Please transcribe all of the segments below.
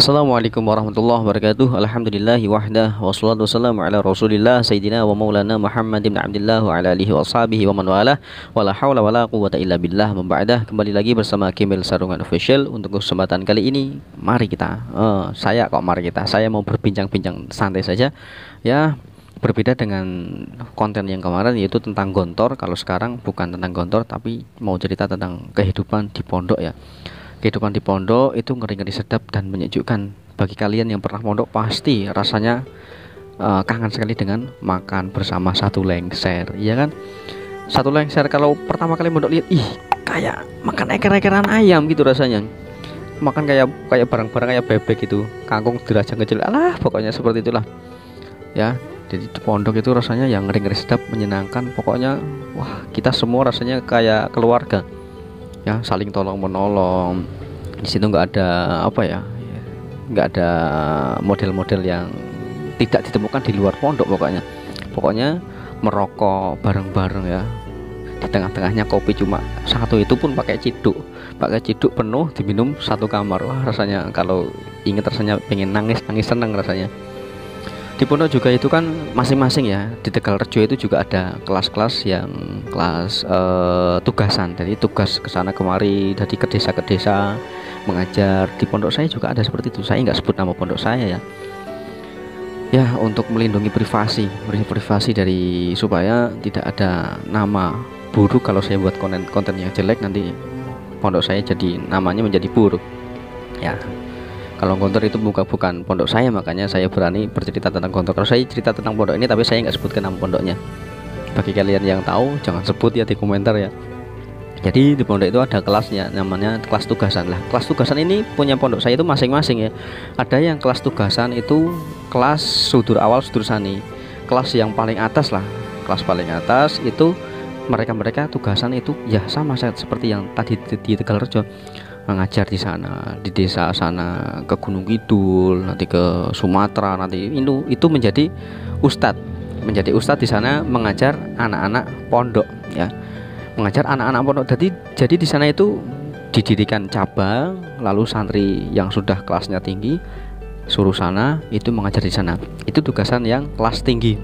Assalamualaikum warahmatullahi wabarakatuh. Alhamdulillahi wahdah wassalatu wassalamu ala Rasulillah sayyidina wa maulana Muhammad bin Abdullah wa ala alihi washabihi wa man walah. Wala haula wala quwwata illa billah. Memba'dah, kembali lagi bersama Kimil Sarungan Official. Untuk kesempatan kali ini mari kita saya mau berbincang-bincang santai saja ya. Berbeda dengan konten yang kemarin, yaitu tentang gontor. Kalau sekarang bukan tentang gontor, tapi mau cerita tentang kehidupan di pondok ya. Kehidupan di pondok itu ngeri-ngeri sedap dan menyejukkan. Bagi kalian yang pernah pondok pasti rasanya kangen sekali dengan makan bersama satu lengser, iya kan? Satu lengser kalau pertama kali pondok lihat, kayak makan eker-ekeran ayam gitu rasanya. Makan kayak barang-barang kayak bebek gitu, kangkung dirajang kecil, alah pokoknya seperti itulah. Ya, jadi di pondok itu rasanya yang ngeri-ngeri sedap, menyenangkan. Pokoknya wah, kita semua rasanya kayak keluarga. Ya, saling tolong menolong. Di situ nggak ada nggak ada model-model yang tidak ditemukan di luar pondok. Pokoknya merokok bareng-bareng ya. Di tengah-tengahnya kopi cuma satu, itu pun pakai ciduk penuh, diminum satu kamar. Wah, rasanya kalau inget rasanya pengen nangis seneng rasanya. Di pondok juga itu kan masing-masing ya. Di Tegalrejo itu juga ada kelas-kelas yang kelas tugasan. Jadi tugas kesana kemari, dari ke desa mengajar. Di pondok saya juga ada seperti itu. Saya nggak sebut nama pondok saya ya. Ya, untuk melindungi privasi dari, supaya tidak ada nama buruk. Kalau saya buat konten yang jelek, nanti pondok saya jadi namanya menjadi buruk. Ya. Kalau gontor itu bukan pondok saya, makanya saya berani bercerita tentang gontor. Kalau saya cerita tentang pondok ini, tapi saya nggak sebutkan nama pondoknya. Bagi kalian yang tahu, jangan sebut ya di komentar ya. Jadi di pondok itu ada kelasnya, namanya kelas tugasan lah. Kelas tugasan ini punya pondok saya itu masing-masing ya. Ada yang kelas tugasan itu kelas sudur awal, sudur sani. Kelas yang paling atas lah, kelas paling atas itu mereka tugasan itu ya sama seperti yang tadi di Tegalrejo. Mengajar di sana, di desa sana, ke Gunung Kidul, nanti ke Sumatera, nanti itu menjadi ustadz di sana, mengajar anak-anak pondok ya, mengajar anak-anak pondok. Jadi di sana itu didirikan cabang, lalu santri yang sudah kelasnya tinggi suruh sana itu mengajar di sana. Itu tugasan yang kelas tinggi.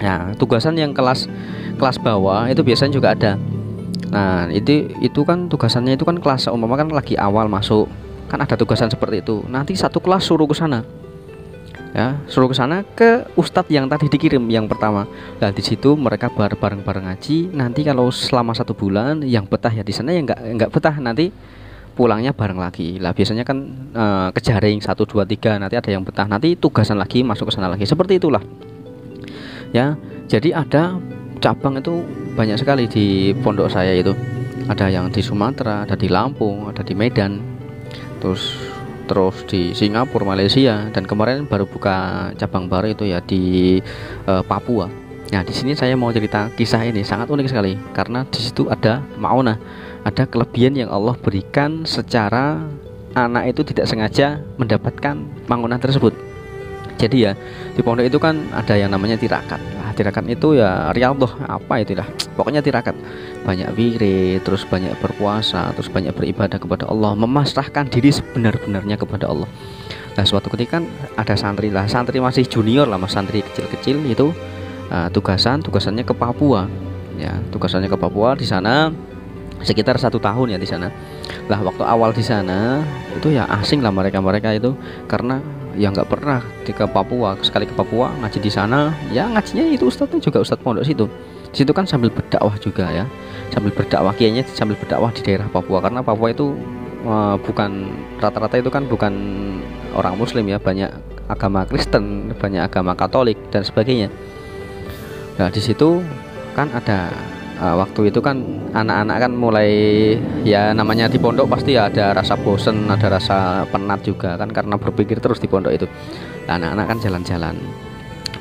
Nah, tugasan yang kelas bawah itu biasanya juga ada. Nah, itu kan tugasannya itu kan kelas umpama kan lagi awal masuk, kan ada tugasan seperti itu. Nanti satu kelas suruh ke sana. Ya, suruh ke sana ke ustadz yang tadi dikirim yang pertama. Nah, di situ mereka bareng-bareng ngaji. Nanti kalau selama 1 bulan yang betah ya di sana, yang enggak betah nanti pulangnya bareng lagi. Lah biasanya kan kejaring 1 2 3, nanti ada yang betah, nanti tugasan lagi masuk ke sana lagi. Seperti itulah. Ya, jadi ada cabang itu banyak sekali di pondok saya itu. Ada yang di Sumatera, ada di Lampung, ada di Medan, terus di Singapura, Malaysia, dan kemarin baru buka cabang baru itu ya di Papua. Nah, di sini saya mau cerita kisah ini sangat unik sekali karena di situ ada maunah, ada kelebihan yang Allah berikan secara anak itu tidak sengaja mendapatkan maunah tersebut. Jadi ya di pondok itu kan ada yang namanya tirakat. Tirakat itu ya riyadhah apa itulah, pokoknya tirakat, banyak wirid, terus banyak berpuasa, terus banyak beribadah kepada Allah, memasrahkan diri sebenar-benarnya kepada Allah. Nah, suatu ketika kan ada santri masih junior lah, mas, santri kecil-kecil itu tugasannya ke Papua ya, tugasannya ke Papua. Di sana sekitar 1 tahun ya di sana. Lah waktu awal di sana itu ya asing lah mereka itu, karena ya nggak pernah ke Papua, sekali ke Papua ngaji di sana ya, ngajinya itu ustadznya juga ustadz pondok situ. Di situ kan sambil berdakwah juga ya, sambil berdakwah, kiainya sambil berdakwah di daerah Papua, karena Papua itu bukan rata-rata itu kan bukan orang Muslim ya, banyak agama Kristen, banyak agama Katolik dan sebagainya. Nah, di situ kan ada waktu itu kan anak-anak kan mulai ya, namanya di pondok pasti ya ada rasa bosen, ada rasa penat juga kan, karena berpikir terus di pondok itu. Nah, anak-anak kan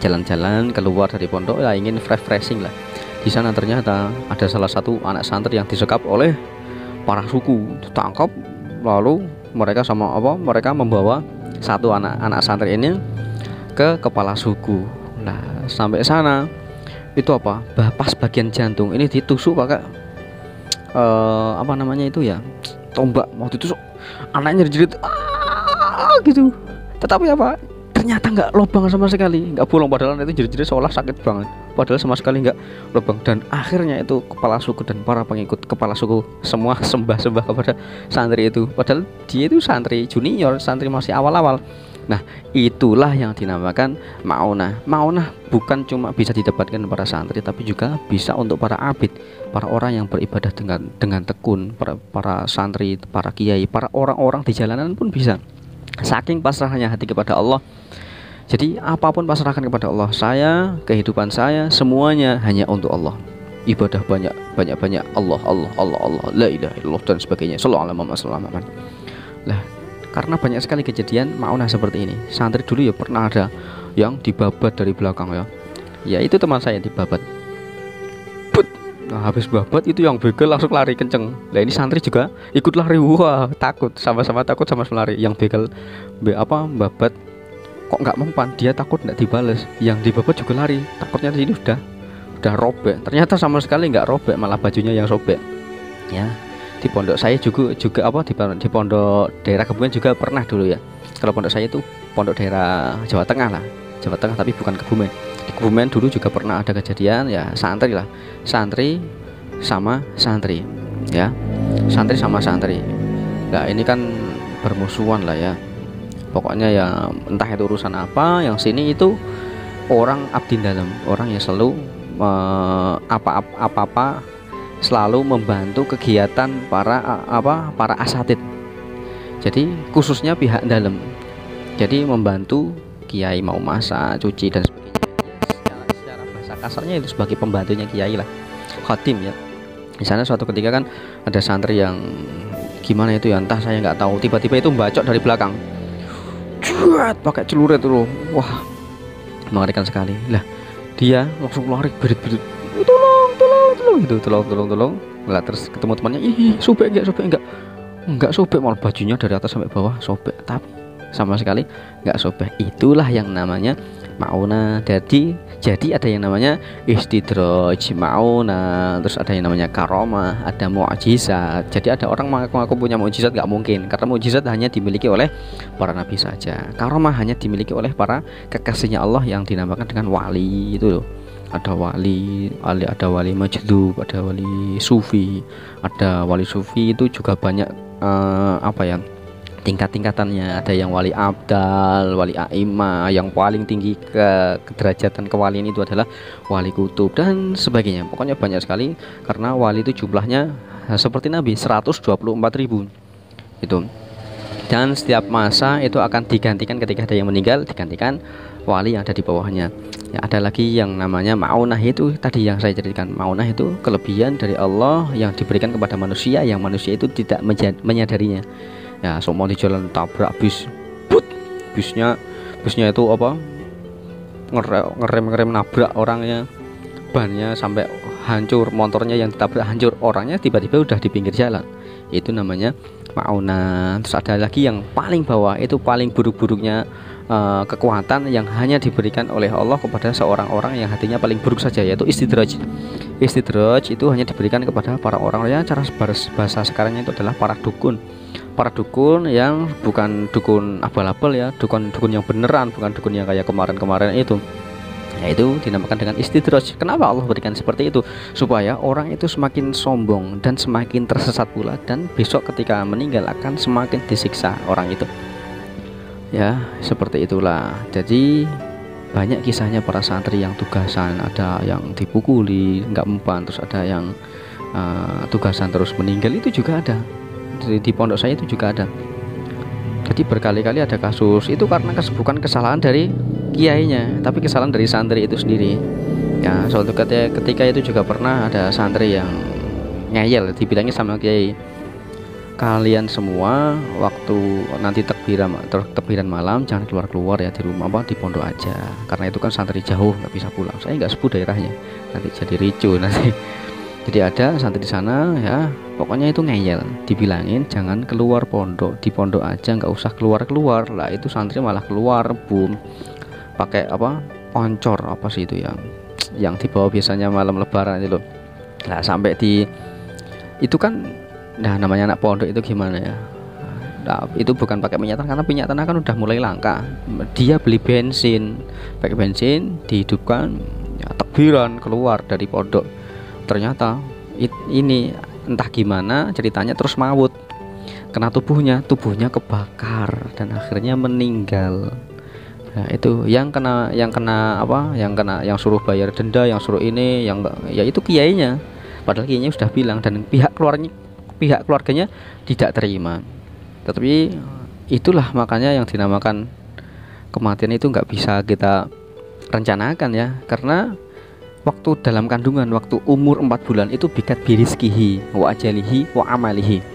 jalan-jalan keluar dari pondok ya, ingin refreshing lah. Di sana ternyata ada salah satu anak santri yang disekap oleh para suku, ditangkap, lalu mereka membawa satu anak santri ini ke kepala suku. Nah, sampai sana itu pas bagian jantung ini ditusuk pakai tombak, mau ditusuk, anaknya jerit gitu. Tetapi apa? Ternyata nggak lubang sama sekali, nggak bolong, padahal itu jadi seolah sakit banget, padahal sama sekali nggak lubang. Dan akhirnya itu kepala suku dan para pengikut kepala suku semua sembah-sembah kepada santri itu, padahal dia itu santri junior, santri masih awal-awal. Nah, itulah yang dinamakan maunah. Maunah bukan cuma bisa didapatkan para santri, tapi juga bisa untuk para abid, para orang yang beribadah dengan tekun, para santri, para kiai, para orang-orang di jalanan pun bisa. Saking pasrahnya hati kepada Allah. Jadi apapun pasrahkan kepada Allah. Saya, kehidupan saya, semuanya hanya untuk Allah. Ibadah banyak Allah, la ilaha illallah dan sebagainya. Sallallahu alaihi wasallam. Lah, karena banyak sekali kejadian maunah seperti ini. Santri dulu ya pernah ada yang dibabat dari belakang ya. Ya itu teman saya dibabat. Nah, habis babat itu yang begal langsung lari kenceng. Lah ini santri juga ikut lari, wah takut, sama-sama takut, sama-sama lari. Yang begal babat kok nggak mempan, dia takut nggak dibales. Yang dibabat juga lari, takutnya di sini udah robek. Ternyata sama sekali nggak robek, malah bajunya yang sobek. Ya, di pondok saya juga di pondok daerah Kebumen juga pernah dulu ya. Kalau pondok saya itu pondok daerah Jawa Tengah lah, Jawa Tengah tapi bukan Kebumen. Di Kebumen dulu juga pernah ada kejadian ya, santri sama santri ya, santri sama santri. Nah ini kan bermusuhan lah ya, pokoknya ya entah itu urusan apa. Yang sini itu orang abdi dalam, orang yang selalu apa-apa selalu membantu kegiatan para asatid. Jadi khususnya pihak dalam, jadi membantu kiai mau masak, cuci dan sebagainya. Secara bahasa kasarnya itu sebagai pembantunya kiai lah, khatim ya. Di sana suatu ketika kan ada santri yang gimana itu ya, entah saya nggak tahu, tiba-tiba itu membacok dari belakang, pakai celurit tuh, wah mengerikan sekali. Lah dia langsung lari berit-berit, tolong. Lah terus ketemu temannya, ih sobek enggak sobek, malah bajunya dari atas sampai bawah sobek, tapi sama sekali nggak sobek. Itulah yang namanya mauna. Jadi ada yang namanya istidraj, mauna, terus ada yang namanya karomah, ada mukjizat. Jadi ada orang mengaku punya mukjizat, nggak mungkin, karena mukjizat hanya dimiliki oleh para nabi saja. Karomah hanya dimiliki oleh para kekasihnya Allah yang dinamakan dengan wali itu loh. Ada wali majdub, ada wali sufi. Ada wali sufi itu juga banyak tingkat-tingkatannya. Ada yang wali abdal, wali aimah, yang paling tinggi kederajatan kewalian itu adalah wali kutub dan sebagainya. Pokoknya banyak sekali, karena wali itu jumlahnya seperti Nabi 124.000 itu. Dan setiap masa itu akan digantikan, ketika ada yang meninggal digantikan wali yang ada di bawahnya. Ya, ada lagi yang namanya maunah, itu tadi yang saya ceritakan. Maunah itu kelebihan dari Allah yang diberikan kepada manusia, yang manusia itu tidak menyadarinya. Ya, semua di jalan tabrak bis, busnya itu ngerem nabrak orangnya, bannya sampai hancur, motornya yang ditabrak hancur, orangnya tiba-tiba udah di pinggir jalan. Itu namanya maunah. Terus ada lagi yang paling bawah, itu paling buruk-buruknya kekuatan yang hanya diberikan oleh Allah kepada seorang orang yang hatinya paling buruk saja, yaitu istidraj. Istidraj itu hanya diberikan kepada para orang yang cara bahasa sekarangnya itu adalah para dukun yang bukan dukun abal-abal ya, dukun yang beneran, bukan dukun yang kayak kemarin itu. Ya, itu dinamakan dengan istidraj. Kenapa Allah berikan seperti itu? Supaya orang itu semakin sombong dan semakin tersesat pula, dan besok ketika meninggal akan semakin disiksa orang itu. Ya, seperti itulah. Jadi banyak kisahnya para santri yang tugasan, ada yang dipukuli nggak mempan, terus ada yang tugasan terus meninggal, itu juga ada. Di pondok saya itu juga ada. Jadi berkali-kali ada kasus itu karena bukan kesalahan dari kiainya, tapi kesalahan dari santri itu sendiri. Ya, suatu ketika itu juga pernah ada santri yang ngeyel, dibilangnya sama kiai, kalian semua waktu nanti takbiran malam jangan keluar ya, di rumah di pondok aja, karena itu kan santri jauh nggak bisa pulang. Saya nggak sebut daerahnya, nanti jadi ricu nanti. Jadi ada santri di sana ya, pokoknya itu ngeyel, dibilangin jangan keluar pondok, di pondok aja, nggak usah keluar lah. Itu santri malah keluar, pakai oncor sih itu yang dibawa biasanya malam lebaran itu loh. Nah sampai itu kan, nah namanya anak pondok itu gimana ya, Nah, itu bukan pakai minyak tanah karena minyak tanah kan udah mulai langka. Dia beli bensin, pakai bensin, dihidupkan, ya, takbiran keluar dari pondok. Ternyata ini entah gimana ceritanya terus maut, kena tubuhnya kebakar dan akhirnya meninggal. Nah, itu yang kena apa? Yang suruh bayar denda, yang suruh ini, yang ya itu kiainya. Padahal kiainya sudah bilang dan pihak keluarganya tidak terima. Tetapi itulah makanya yang dinamakan kematian itu nggak bisa kita rencanakan ya, karena waktu dalam kandungan, waktu umur 4 bulan itu bikat birizkihi wa ajalihi wa amalihi,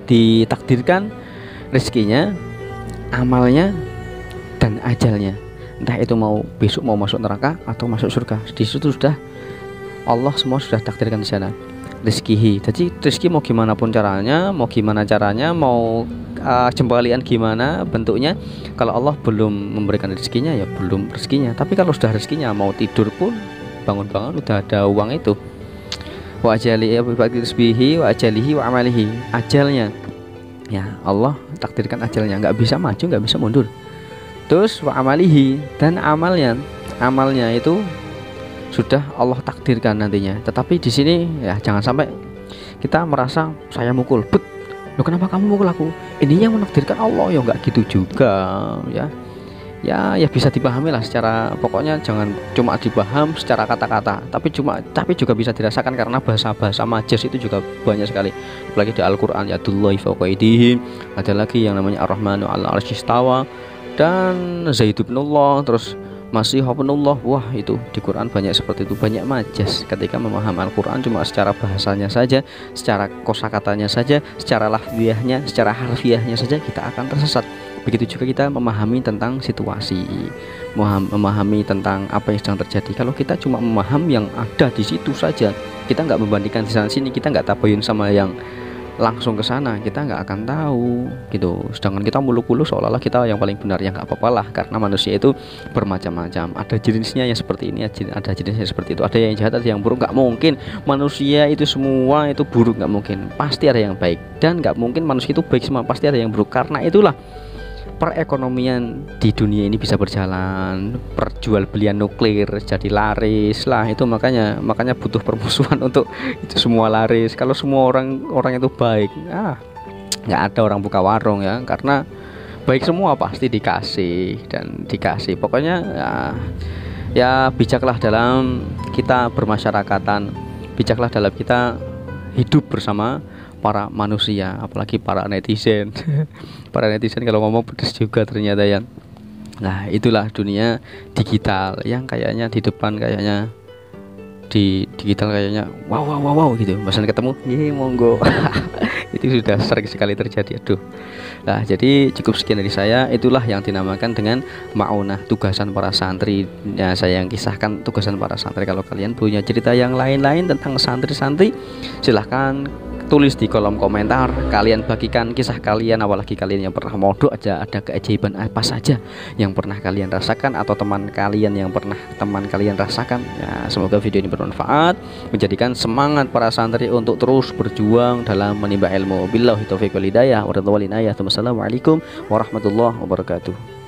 ditakdirkan rezekinya, amalnya, dan ajalnya. Entah itu mau besok mau masuk neraka atau masuk surga, di situ sudah Allah semua sudah takdirkan di sana. Rizkihi, jadi rezeki mau gimana pun caranya, mau jembalian gimana bentuknya, kalau Allah belum memberikan rezekinya ya belum rezekinya. Tapi kalau sudah rezekinya, mau tidur pun bangun-bangun udah ada uang itu. Wa ajalihi wa ajalihi wa amalihi, ajalnya ya Allah takdirkan ajalnya, nggak bisa maju nggak bisa mundur. Terus wa amalihi, dan amalnya itu sudah Allah takdirkan nantinya. Tetapi di sini ya jangan sampai kita merasa saya mukul, loh kenapa kamu mukul aku? Ini yang menakdirkan Allah, ya nggak gitu juga ya. Ya bisa dipahami lah secara, pokoknya jangan cuma dipaham secara kata-kata, tapi juga bisa dirasakan karena bahasa majaz itu juga banyak sekali. Apalagi di Al-Qur'an, yadullahi fawqa aydihim, ada lagi yang namanya Ar-Rahmanu 'alal 'arsy istawa, dan Zaidubnullah, terus masih Habnullah. Wah, itu di Quran banyak seperti itu, banyak majaz. Ketika memahami Al-Quran cuma secara bahasanya saja, secara kosakatanya saja, secara lafziahnya, secara harfiahnya saja, kita akan tersesat. Begitu juga kita memahami tentang situasi, memahami tentang apa yang sedang terjadi. Kalau kita cuma memahami yang ada di situ saja, kita nggak membandingkan di sana sini, kita nggak tabayun sama yang langsung ke sana, kita nggak akan tahu gitu. Sedangkan kita mulu-mulu seolah-olah kita yang paling benar, ya nggak apa-apa lah, karena manusia itu bermacam-macam. Ada jenisnya yang seperti ini, ada jenisnya seperti itu, ada yang jahat, ada yang buruk. Nggak mungkin manusia itu semua itu buruk, nggak mungkin. Pasti ada yang baik, dan nggak mungkin manusia itu baik semua, pasti ada yang buruk. Karena itulah perekonomian di dunia ini bisa berjalan, perjualbelian nuklir jadi laris lah. Itu makanya butuh permusuhan untuk itu semua laris. Kalau semua orang itu baik, nggak ada orang buka warung ya, karena baik semua pasti dikasih dan dikasih. Pokoknya ya bijaklah dalam kita bermasyarakatan, bijaklah dalam kita hidup bersama para manusia, apalagi para netizen. Para netizen kalau ngomong pedes juga ternyata ya. Nah, itulah dunia digital yang kayaknya di depan, kayaknya di digital kayaknya wow gitu. Bahkan ketemu, monggo. Itu sudah sering sekali terjadi. Aduh. Nah, jadi cukup sekian dari saya. Itulah yang dinamakan dengan maunah, tugasan para santri. Ya, saya yang kisahkan tugasan para santri. Kalau kalian punya cerita yang lain-lain tentang santri-santri, silahkan tulis di kolom komentar. Kalian bagikan kisah kalian, apalagi kalian yang pernah mondok aja, ada keajaiban apa saja yang pernah kalian rasakan, atau teman kalian yang pernah teman kalian rasakan ya. Semoga video ini bermanfaat, menjadikan semangat para santri untuk terus berjuang dalam menimba ilmu. Billahi taufiq wal hidayah. Wassalamualaikum warahmatullahi wabarakatuh.